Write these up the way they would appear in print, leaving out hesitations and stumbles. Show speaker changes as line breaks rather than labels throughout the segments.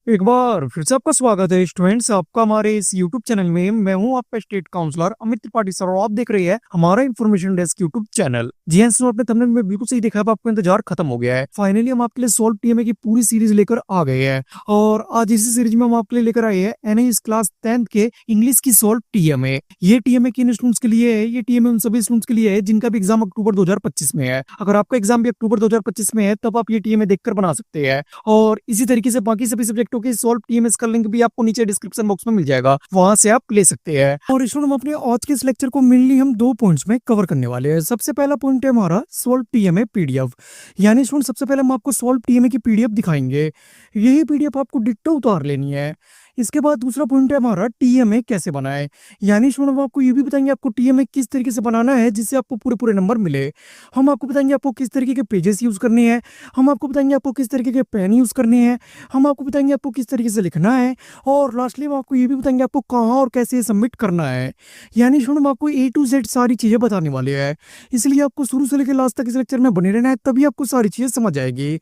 एक बार फिर से आपका स्वागत है स्टूडेंट्स, आपका हमारे इस यूट्यूब चैनल में। मैं हूं आपका state counsellor Amit Tripathi sir और आप देख रहे हैं हमारा इन्फॉर्मेशन डेस्क यूट्यूब चैनल। जी हाँ, आपने थंबनेल में बिल्कुल सही देखा है, अब आपका इंतजार खत्म हो गया है। फाइनली हम आपके लिए सॉल्व टीएमए की पूरी सीरीज लेकर आ गए हैं और आज इसी सीरीज में हम आपके लिए लेकर आए हैं एनआईएस क्लास 10th के इंग्लिश की सॉल्व टीएमए। ये टीएमए किन स्टूडेंट्स के लिए है? ये टीएमए उन सभी स्टूडेंट्स के लिए है जिनका भी एग्जाम अक्टूबर 2025 में है। अगर आपका एग्जाम भी अक्टूबर 2025 में है तब आप ये टीएमए देखकर बना सकते हैं। और इसी तरीके से बाकी सभी सब्जेक्टों के सॉल्व टीएमएस का लिंक भी आपको नीचे डिस्क्रिप्शन बॉक्स में मिल जाएगा, वहां से आप ले सकते हैं। और इस हम अपने आज के इस लेक्चर को मेनली हम 2 पॉइंट्स में कवर करने वाले हैं। सबसे पहला पॉइंट है हमारा सॉल्व टीएमए पीडीएफ, यानी सबसे पहले हम आपको सॉल्व टीएमए की पीडीएफ दिखाएंगे। यही पीडीएफ आपको डिट्टो उतार लेनी है। इसके बाद दूसरा पॉइंट है हमारा टीएमए कैसे बनाए, यानी हम आपको ये भी बताएंगे आपको टीएमए किस तरीके से बनाना है जिससे आपको पूरे पूरे नंबर मिले। हम आपको बताएंगे आपको किस तरीके के पेजेस यूज करने हैं, हम आपको बताएंगे आपको किस तरीके के पेन यूज करने हैं, हम आपको बताएंगे आपको किस तरीके से लिखना है, और लास्टली हम आपको ये भी बताएंगे आपको कहाँ और कैसे सबमिट करना है। यानी हम आपको A to Z सारी चीजें बताने वाले हैं, इसलिए आपको शुरू से लेकर लास्ट तक इस लेक्चर में बने रहना है, तभी आपको सारी चीजें समझ आएगी।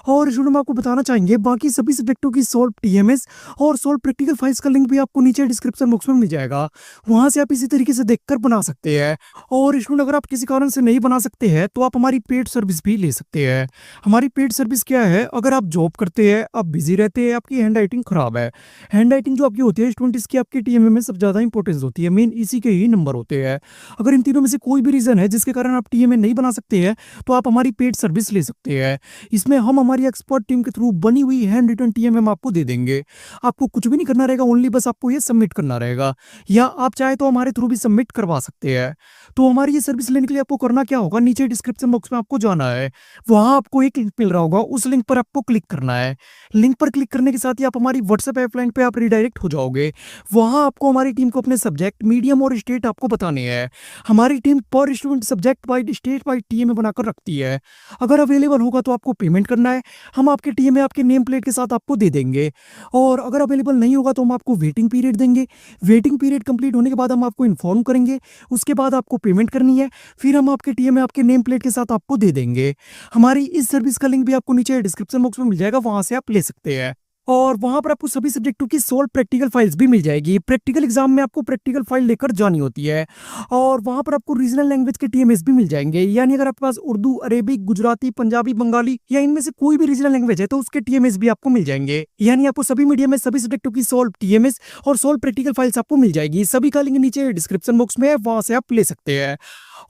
और हम आपको बताना चाहेंगे बाकी सभी सब्जेक्टों की सॉल्व टीएमएस और सॉल्व प्रैक्टिकल फाइल्स का लिंक भी आपको नीचे डिस्क्रिप्शन बॉक्स में मिल जाएगा, वहां से आप इसी तरीके से देखकर बना सकते हैं। और इसमें अगर आप किसी कारण से नहीं बना सकते हैं तो आप हमारी पेड सर्विस भी ले सकते हैं। हमारी पेड सर्विस क्या है? अगर आप जॉब करते हैं, आप बिजी रहते हैं, आपकी हैंड राइटिंग खराब है, हैंड राइटिंग जो आपकी होती है स्टूडेंट, इसकी आपके टीएमए में सबसे ज्यादा इंपॉर्टेंस होती है, मेन इसी के ही नंबर होते हैं। अगर इन तीनों में से कोई भी रीजन है जिसके कारण आप टीएमए नहीं बना सकते हैं तो आप हमारी पेड सर्विस ले सकते हैं। इसमें हम हमारी एक्सपर्ट टीम के थ्रू बनी हुई हैंड रिटन टीएमए हम आपको दे देंगे। आपको कुछ भी नहीं करना रहेगा, ओनली बस आपको ये सबमिट करना रहेगा, या आप चाहे तो हमारे थ्रू भी सबमिट करवा सकते हैं। तो हमारी ये सर्विस लेने के लिए आपको करना क्या होगा, नीचे डिस्क्रिप्शन बॉक्स में आपको जाना है, वहां आपको एक लिंक मिल रहा होगा, उस लिंक पर आपको क्लिक करना है। लिंक पर क्लिक करने के साथ ही आप हमारी व्हाट्सएप हेल्पलाइन पे आप रिडायरेक्ट हो जाओगे। वहां आपको हमारी टीम को अपने सब्जेक्ट, मीडियम और स्टेट आपको बताने हैं। हमारी टीम पर student subject wise, state wise TMA बनाकर रखती है। अगर अवेलेबल होगा तो आपको पेमेंट करना है, हम आपके टीएमए आपके नेम प्लेट के साथ आपको दे देंगे। और अगर अवेलेबल नहीं होगा तो हम आपको वेटिंग पीरियड देंगे। वेटिंग पीरियड कंप्लीट होने के बाद हम आपको इन्फॉर्म करेंगे, उसके बाद आपको पेमेंट करनी है, फिर हम आपके टीएमए आपके नेम प्लेट के साथ आपको दे देंगे। हमारी इस सर्विस का लिंक भी आपको नीचे डिस्क्रिप्शन बॉक्स में मिल जाएगा, वहां से आप ले सकते हैं। और वहां पर आपको सभी सब्जेक्टों की सॉल्व प्रैक्टिकल फाइल्स भी मिल जाएगी। प्रैक्टिकल एग्जाम में आपको प्रैक्टिकल फाइल लेकर जानी होती है। और वहां पर आपको रीजनल लैंग्वेज के टीएमएस भी मिल जाएंगे, यानी अगर आपके पास उर्दू, अरेबिक, गुजराती, पंजाबी, बंगाली या इनमें से कोई भी रीजनल लैंग्वेज है तो उसके टीएमएस भी आपको मिल जाएंगे। यानी आपको सभी मीडियम में सभी सब्जेक्टों की सॉल्व टीएमएस और सॉल्व प्रैक्टिकल फाइल्स आपको मिल जाएगी। सभी का लिंक नीचे डिस्क्रिप्शन बॉक्स में है, वहां से आप ले सकते हैं।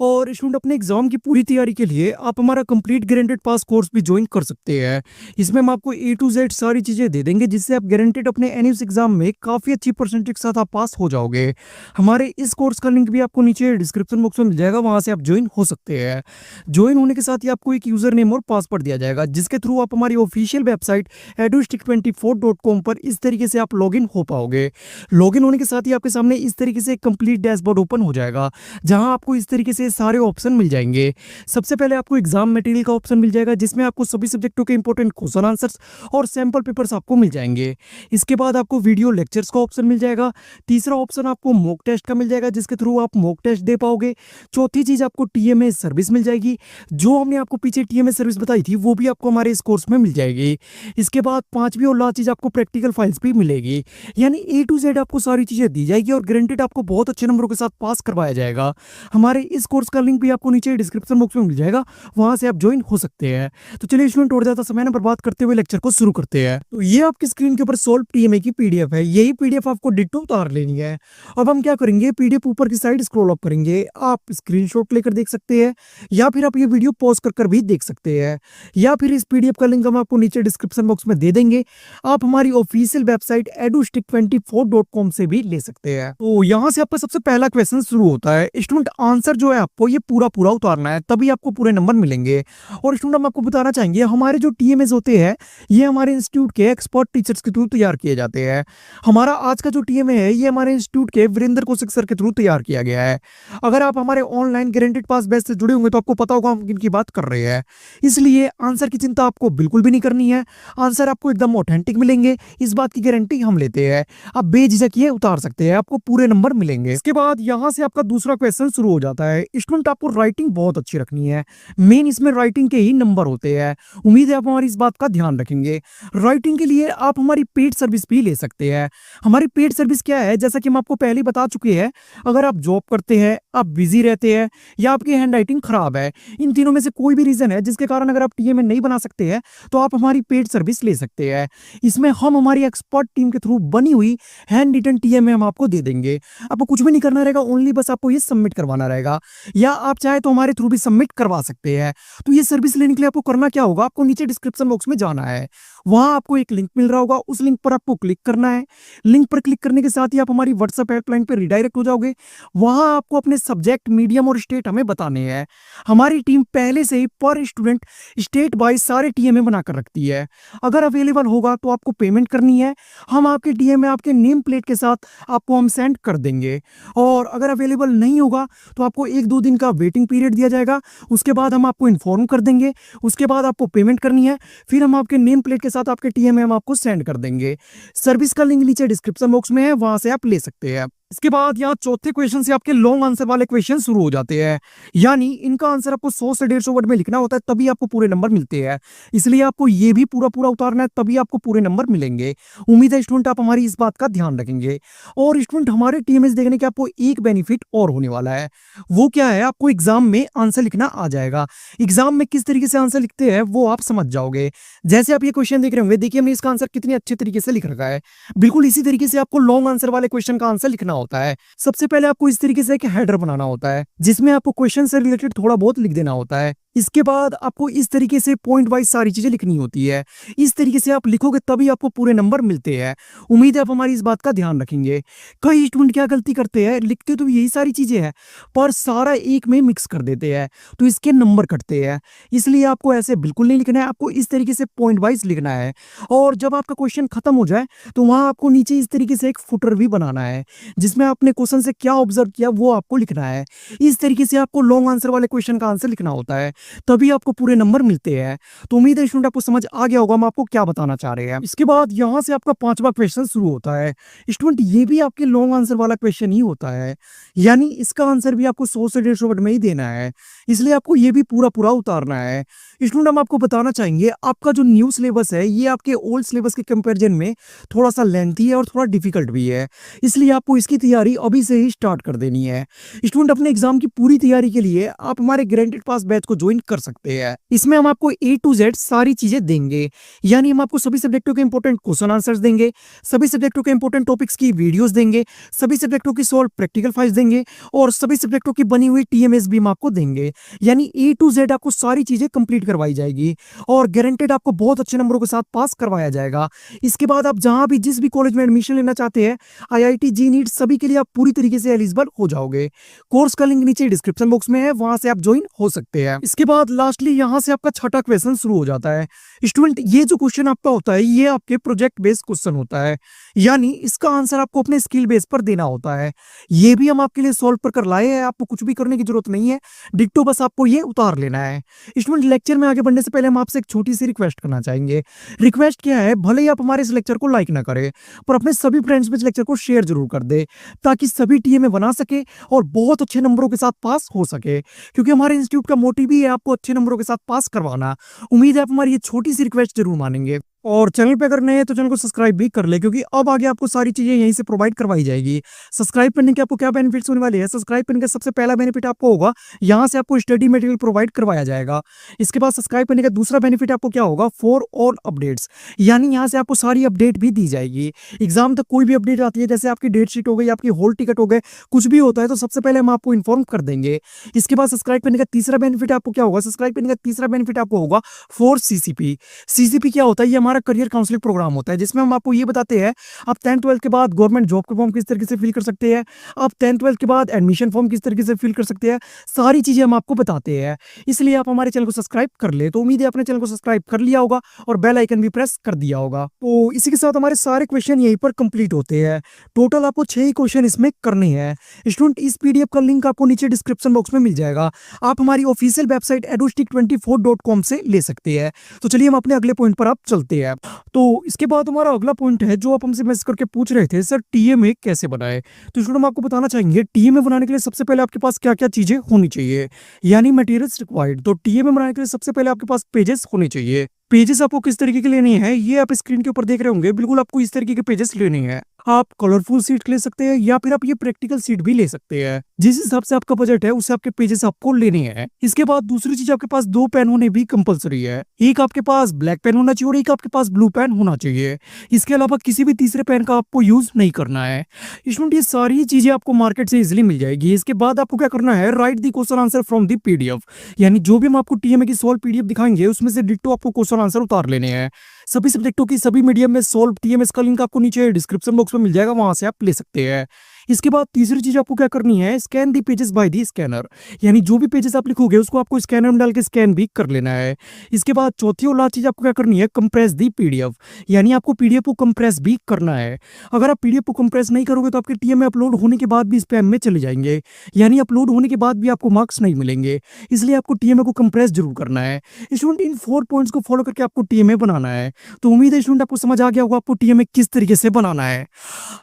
और स्टूडेंट अपने एग्जाम की पूरी तैयारी के लिए आप हमारा कंप्लीट गारंटेड पास कोर्स भी ज्वाइन कर सकते हैं। इसमें हम आपको A to Z सारी चीजें दे देंगे जिससे आप गारंटेड अपने एनआईएस एग्जाम में काफी अच्छी परसेंटेज के साथ आप पास हो जाओगे। हमारे इस कोर्स का लिंक भी आपको नीचे डिस्क्रिप्शन बॉक्स में मिल जाएगा, वहां से आप ज्वाइन हो सकते हैं। ज्वाइन होने के साथ ही आपको एक यूजर नेम और पासवर्ड दिया जाएगा, जिसके थ्रू आप हमारी ऑफिशियल वेबसाइट edustick24.com पर इस तरीके से आप लॉगिन हो पाओगे। लॉगिन होने के साथ ही आपके सामने इस तरीके से कंप्लीट डैशबोर्ड ओपन हो जाएगा, जहां आपको इस तरीके से सारे ऑप्शन मिल जाएंगे। सबसे पहले आपको एग्जाम मटेरियल का ऑप्शन मिल जाएगा, जिसमें आपको सभी सब्जेक्टों के इंपॉर्टेंट क्वेश्चन आंसर्स और सैंपल पेपर्स आपको मिल जाएंगे। इसके बाद आपको वीडियो लेक्चर्स का ऑप्शन मिल जाएगा। तीसरा ऑप्शन आपको मॉक टेस्ट का मिल जाएगा, जिसके थ्रू आप मॉक टेस्ट दे पाओगे। चौथी चीज आपको टीएमए सर्विस मिल जाएगी, जो हमने आपको पीछे टीएमए सर्विस बताई थी वो भी आपको हमारे इस कोर्स में मिल जाएगी। इसके बाद पांचवी और लास्ट चीज आपको प्रैक्टिकल फाइल्स भी मिलेगी, यानी A to Z आपको सारी चीजें दी जाएगी और गारंटेड आपको बहुत अच्छे नंबरों के साथ पास करवाया जाएगा। हमारे इस कोर्स का लिंक भी आपको नीचे डिस्क्रिप्शन बॉक्स में मिल जाएगा, वहां से आप ज्वाइन हो सकते हैं। तो चलिए स्टूडेंट, और ज्यादा समय न बर्बाद करते हुए लेक्चर को शुरू करते हैं। तो ये आपकी स्क्रीन के ऊपर सॉल्व टीएमए की पीडीएफ है। यही पीडीएफ आपको डिट्टो उतार लेनी है। अब हम क्या करेंगे, पीडीएफ ऊपर की साइड स्क्रॉल अप करेंगे, आप स्क्रीनशॉट लेकर देख सकते हैं, या फिर आप ये वीडियो पॉज कर भी देख सकते हैं, या फिर इस पीडीएफ का लिंक हम आपको नीचे डिस्क्रिप्शन बॉक्स में दे देंगे। आप हमारी ऑफिशियल वेबसाइट edustick24.com से भी ले सकते हैं। तो यहाँ से आपका सबसे पहला क्वेश्चन शुरू होता है। स्टूडेंट आंसर जो है आपको ये पूरा पूरा उतारना है, तभी आपको पूरे नंबर मिलेंगे। और स्टूडेंट हम आपको बताना चाहेंगे हमारे जो टीएमएस होते हैं ये हमारे इंस्टीट्यूट के एक्सपर्ट टीचर्स के थ्रू तैयार किए जाते हैं। हमारा आज का जो टीएमए है ये हमारे इंस्टीट्यूट के वीरेंद्र कौशिक सर के थ्रू तैयार किया गया है। अगर आप हमारे ऑनलाइन गारंटेड पास बैच से जुड़े होंगे तो आपको पता होगा हम किनकी बात कर रहे हैं, इसलिए आंसर की चिंता आपको बिल्कुल भी नहीं करनी है। आंसर आपको एकदम ऑथेंटिक मिलेंगे, इस बात की गारंटी हम लेते हैं। आप बेझिझक ये उतार सकते हैं, आपको पूरे नंबर मिलेंगे। इसके बाद यहाँ से आपका दूसरा क्वेश्चन शुरू हो जाता है। स्टूडेंट आपको राइटिंग बहुत अच्छी रखनी है। मेन इसमें राइटिंग के ही नंबर होते हैं। उम्मीद है आप हमारी इस बात का ध्यान रखेंगे। राइटिंग के लिए आप हमारी पेड सर्विस भी ले सकते हैं। हमारी पेड सर्विस क्या है, जैसा कि हम आपको पहले ही बता चुके हैं, अगर आप जॉब करते हैं, आप बिजी रहते हैं या आपकी हैंड राइटिंग खराब है, इन तीनों में से कोई भी रीजन है जिसके कारण अगर आप टीएमए नहीं बना सकते हैं, तो आप हमारी पेड सर्विस ले सकते हैं। इसमें हम हमारी एक्सपर्ट टीम के थ्रू बनी हुई हैंड रिटन टीएमए हम आपको दे देंगे। आपको कुछ भी नहीं करना रहेगा, ओनली बस आपको ये सबमिट करवाना रहेगा, या आप चाहे तो हमारे थ्रू भी सबमिट करवा सकते हैं। तो ये सर्विस लेने के लिए आपको करना क्या होगा, आपको नीचे डिस्क्रिप्शन बॉक्स में जाना है, वहां आपको एक लिंक मिल रहा होगा, उस लिंक पर आपको क्लिक करना है। लिंक पर क्लिक करने के साथ ही आप हमारी व्हाट्सएप हेल्पलाइन पर रिडायरेक्ट हो जाओगे। वहां आपको अपने सब्जेक्ट, मीडियम और स्टेट हमें बताने हैं। हमारी टीम पहले से ही पर स्टूडेंट स्टेट वाइज सारे टीएमए बनाकर रखती है। अगर अवेलेबल होगा तो आपको पेमेंट करनी है, हम आपके टीएमए आपके नेम प्लेट के साथ आपको हम सेंड कर देंगे। और अगर अवेलेबल नहीं होगा तो आपको 1-2 दिन का वेटिंग पीरियड दिया जाएगा, उसके बाद हम आपको इन्फॉर्म कर देंगे। उसके बाद आपको पेमेंट करनी है, फिर हम आपके नेम प्लेट के साथ आपके टीएमए हम आपको सेंड कर देंगे। सर्विस का लिंक नीचे डिस्क्रिप्शन बॉक्स में है, वहां से आप ले सकते हैं। इसके बाद यहाँ चौथे क्वेश्चन से आपके लॉन्ग आंसर वाले क्वेश्चन शुरू हो जाते हैं, यानी इनका आंसर आपको 100 से 150 वर्ड में लिखना होता है, तभी आपको पूरे नंबर मिलते हैं। इसलिए आपको ये भी पूरा पूरा उतारना है, तभी आपको पूरे नंबर मिलेंगे। उम्मीद है स्टूडेंट आप हमारी इस बात का ध्यान रखेंगे। और स्टूडेंट हमारे टीएमएस देखने के आपको एक बेनिफिट और होने वाला है, वो क्या है, आपको एग्जाम में आंसर लिखना आ जाएगा। एग्जाम में किस तरीके से आंसर लिखते हैं वो आप समझ जाओगे। जैसे आप ये क्वेश्चन देख रहे होंगे, देखिए हमने इसका आंसर कितने अच्छे तरीके से लिख रखा है। बिल्कुल इसी तरीके से आपको लॉन्ग आंसर वाले क्वेश्चन का आंसर लिखना होता है। सबसे पहले आपको इस तरीके से एक हेडर बनाना होता है, जिसमें आपको क्वेश्चन से रिलेटेड थोड़ा बहुत लिख देना होता है। इसके बाद आपको इस तरीके से पॉइंट वाइज सारी चीजें लिखनी होती है। इस तरीके से आप लिखोगे तभी आपको पूरे नंबर मिलते हैं। उम्मीद है आप हमारी इस बात का ध्यान रखेंगे। कई स्टूडेंट क्या गलती करते हैं, लिखते तो यही सारी चीजें हैं पर सारा एक में मिक्स कर देते हैं, तो इसके नंबर कटते हैं। इसलिए आपको ऐसे बिल्कुल नहीं लिखना है, आपको इस तरीके से पॉइंट वाइज लिखना है। और जब आपका क्वेश्चन खत्म हो जाए तो वहां आपको नीचे इस तरीके से एक फुटर भी बनाना है, जिसमें आपने क्वेश्चन से क्या ऑब्जर्व किया वो आपको लिखना है। इस तरीके से आपको लॉन्ग आंसर वाले क्वेश्चन का आंसर लिखना होता है, तभी आपको पूरे नंबर मिलते हैं। तो उम्मीद है स्टूडेंट आपको समझ आ गया होगा हम आपको क्या बताना चाह रहे हैं। इसके बाद यहाँ से आपका 5वां क्वेश्चन शुरू होता है। स्टूडेंट ये भी आपके लॉन्ग आंसर वाला क्वेश्चन ही होता है, यानी इसका आंसर भी आपको 100 से 150 वर्ड में ही देना है, इसलिए आपको ये भी पूरा पूरा उतारना है। स्टूडेंट हम आपको बताना चाहेंगे, आपका जो न्यू सिलेबस है ये आपके ओल्ड सिलेबस के कंपैरिजन में थोड़ा सा लेंथी है और थोड़ा डिफिकल्ट भी है, इसलिए आपको इसकी तैयारी अभी से ही स्टार्ट कर देनी है। स्टूडेंट अपने एग्जाम की पूरी तैयारी के लिए आप हमारे गारंटेड पास बैच को ज्वाइन कर सकते हैं। इसमें हम आपको A to Z सारी चीजें देंगे, यानी हम आपको सभी सब्जेक्टों के इंपॉर्टेंट क्वेश्चन आंसर्स देंगे, सभी सब्जेक्टों के इंपॉर्टेंट टॉपिक्स की वीडियोस देंगे, सभी सब्जेक्टों की सॉल्व प्रैक्टिकल फाइल्स देंगे और सभी सब्जेक्टों की बनी हुई टीएमएस भी हम आपको देंगे। यानी A to Z आपको सारी चीजें कंप्लीट करवाई जाएगी और गारंटेड आपको बहुत अच्छे नंबरों के साथ पास करवाया जाएगा। इसके बाद आप जहां भी जिस भी कॉलेज में एडमिशन लेना चाहते हैं, IIT, जी-नीट, सभी के लिए आप पूरी तरीके से एलिजिबल हो जाओगे। कोर्स का लिंक नीचे डिस्क्रिप्शन बॉक्स में है, वहां से आप ज्वाइन हो सकते हैं। इसके बाद लास्टली यहाँ से आपका छठा क्वेश्चन शुरू हो जाता है। स्टूडेंट ये जो क्वेश्चन आपका होता है ये आपके प्रोजेक्ट बेस्ड क्वेश्चन होता है, यानी इसका आंसर आपको अपने स्किल बेस पर देना होता है। ये भी हम आपके लिए सॉल्व कर लाए हैं, आपको कुछ भी करने की जरूरत नहीं है, डिट्टो बस आपको ये उतार लेना है। स्टूडेंट लेक्चर में आगे बढ़ने से पहले हम आपसे एक छोटी सी रिक्वेस्ट करना चाहेंगे। रिक्वेस्ट क्या है, भले ही आप हमारे इस लेक्चर को लाइक ना करें पर अपने सभी फ्रेंड्स में इस लेक्चर को शेयर जरूर कर दे, ताकि सभी टीएमए बना सके और बहुत अच्छे नंबरों के साथ पास हो सके, क्योंकि हमारे इंस्टीट्यूट का मोटिव ही है आपको अच्छे नंबरों के साथ पास करवाना। उम्मीद है आप हमारी ये छोटी सी रिक्वेस्ट जरूर मानेंगे। और चैनल पे अगर नए हैं तो चैनल को सब्सक्राइब भी कर ले, क्योंकि अब आगे आपको सारी चीजें यहीं से प्रोवाइड करवाई जाएगी। सब्सक्राइब करने के आपको क्या बेनिफिट्स होने वाले हैं, सब्सक्राइब करने का सबसे पहला बेनिफिट आपको होगा, यहाँ से आपको स्टडी मटेरियल प्रोवाइड करवाया जाएगा। इसके बाद सब्सक्राइब करने का दूसरा बेनिफिट आपको क्या होगा, फॉर ऑल अपडेट्स, यानी यहाँ से आपको सारी अपडेट भी दी जाएगी। एग्जाम तक कोई भी अपडेट आती है, जैसे आपकी डेट शीट हो गई, आपकी हॉल टिकट हो गए, कुछ भी होता है तो सबसे पहले हम आपको इन्फॉर्म कर देंगे। इसके बाद सब्सक्राइब करने का तीसरा बेनिफिट आपको क्या होगा, सब्सक्राइब करने का तीसरा बेनिफिट आपको होगा फॉर CCP। CCP क्या होता है, ये हमारा करियर काउंसलिंग प्रोग्राम होता है, जिसमें हम आपको ये बताते हैं आप 10th 12th के बाद गवर्नमेंट जॉब के फॉर्म किस तरीके से फिल कर सकते हैं, आप 10th 12th के बाद एडमिशन फॉर्म किस तरीके से फिल कर सकते हैं, सारी चीजें हम आपको बताते हैं। इसलिए आप हमारे चैनल को सब्सक्राइब कर ले। तो उम्मीद है आपने चैनल को सब्सक्राइब कर लिया होगा और बेल आइकन भी प्रेस कर दिया होगा। तो इसी के साथ हमारे सारे क्वेश्चन यहीं पर कंप्लीट होते हैं। टोटल आपको 6 ही क्वेश्चन इसमें करने हैं। स्टूडेंट इस PDF का लिंक आपको नीचे डिस्क्रिप्शन बॉक्स में मिल जाएगा, आप हमारी ऑफिशियल वेबसाइट edustick24.com से ले सकते हैं। तो चलिए हम अपने अगले पॉइंट पर आप चलते हैं। ऐप। तो इसके बाद हमारा अगला पॉइंट है जो आप हमसे मैसेज करके पूछ रहे थे, सर टीएमए कैसे बनाए। तो स्टूडेंट हम आपको बताना चाहेंगे टीएमए बनाने के लिए सबसे पहले आपके पास क्या क्या चीजें होनी चाहिए, यानी मटेरियल्स रिक्वायर्ड। तो टीएमए बनाने के लिए सबसे पहले आपके पास पेजेस होने चाहिए। पेजेस आपको किस तरीके के लेने हैं ये आप स्क्रीन के ऊपर देख रहे होंगे, बिल्कुल आपको इस तरीके के पेजेस लेने हैं। आप कलरफुल सीट ले सकते हैं या फिर आप ये प्रैक्टिकल सीट भी ले सकते हैं, जिस हिसाब से आपका बजट है उससे आपके पेजेस आपको लेने हैं। इसके बाद दूसरी चीज आपके पास 2 पेन होने भी कंपलसरी है, एक आपके पास ब्लैक पेन होना चाहिए और एक आपके पास ब्लू पेन होना चाहिए। इसके अलावा किसी भी तीसरे पेन का आपको यूज नहीं करना है। स्टूडेंट ये सारी चीजें आपको मार्केट से इजिली मिल जाएगी। इसके बाद आपको क्या करना है, right the question answer from the PDF, यानी जो भी हम आपको टीएमए की सॉल्व पीडीएफ दिखाएंगे उसमें से डिट्टो आपको क्वेश्चन आंसर उतार लेने हैं। सभी सब्जेक्टों की सभी मीडियम में सॉल्व टीएमएस का लिंक आपको नीचे डिस्क्रिप्शन बॉक्स में मिल जाएगा, वहां से आप ले सकते हैं। इसके बाद तीसरी चीज आपको क्या करनी है, scan the pages by the scanner, यानी जो भी पेजेस आप लिखोगे उसको आपको स्कैनर में डाल के स्कैन भी कर लेना है। इसके बाद चौथी और लास्ट चीज आपको क्या करनी है, कंप्रेस दी पीडीएफ, यानी आपको पीडीएफ को कंप्रेस भी करना है। अगर आप पीडीएफ को कंप्रेस नहीं करोगे तो आपके टीएमए अपलोड होने के बाद भी स्पैम में चले जाएंगे, यानी अपलोड होने के बाद भी आपको मार्क्स नहीं मिलेंगे। इसलिए आपको टीएमए को कंप्रेस जरूर करना है। स्टूडेंट इन 4 पॉइंट्स को फॉलो करके आपको टीएमए बनाना है। तो उम्मीद है स्टूडेंट आपको समझ आ गया होगा आपको टीएमए किस तरीके से बनाना है।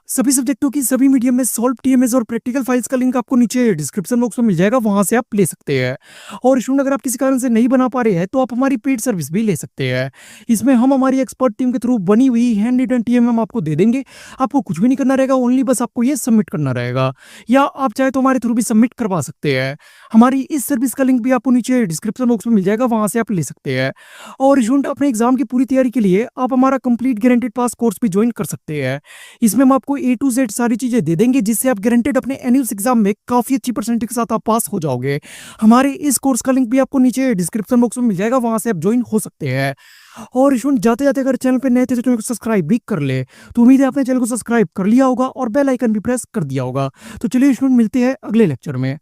सभी सब्जेक्टों की सभी मीडियम में सॉल्व टीएमएस और प्रैक्टिकल फाइल्स का लिंक आपको नीचे डिस्क्रिप्शन बॉक्स में मिल जाएगा, वहां से आप ले सकते हैं। और स्टूडेंट अगर आप किसी कारण से नहीं बना पा रहे हैं तो आप हमारी पेड सर्विस भी ले सकते हैं। इसमें हम हमारी एक्सपर्ट टीम के थ्रू बनी हुई हैंड रिटन टीएमए हम आपको दे देंगे। आपको कुछ भी नहीं करना रहेगा, ओनली बस आपको ये सबमिट करना रहेगा, या आप चाहे तो हमारे थ्रू भी सबमिट करवा सकते हैं। हमारी इस सर्विस का लिंक भी आपको नीचे डिस्क्रिप्शन बॉक्स में मिल जाएगा, वहां से आप ले सकते हैं। और स्टूडेंट अपने एग्जाम की पूरी तैयारी के लिए आप हमारा कंप्लीट गारंटेड पास कोर्स भी ज्वाइन कर सकते हैं। इसमें हम आपको A to Z सारी चीजें दे देंगे, जिससे आप गारंटेड अपने एनुअल एग्जाम में काफी अच्छी परसेंटेज के साथ आप पास हो जाओगे। हमारे इस कोर्स का लिंक भी आपको नीचे डिस्क्रिप्शन बॉक्स में मिल जाएगा, वहां से आप ज्वाइन हो सकते हैं। और स्टूडेंट जाते जाते अगर चैनल पे नए थे तो चैनल को सब्सक्राइब भी कर ले। तो उम्मीद है आपने चैनल को सब्सक्राइब कर लिया होगा और बेल आइकन भी प्रेस कर दिया होगा। तो चलिए स्टूडेंट मिलते हैं अगले लेक्चर में।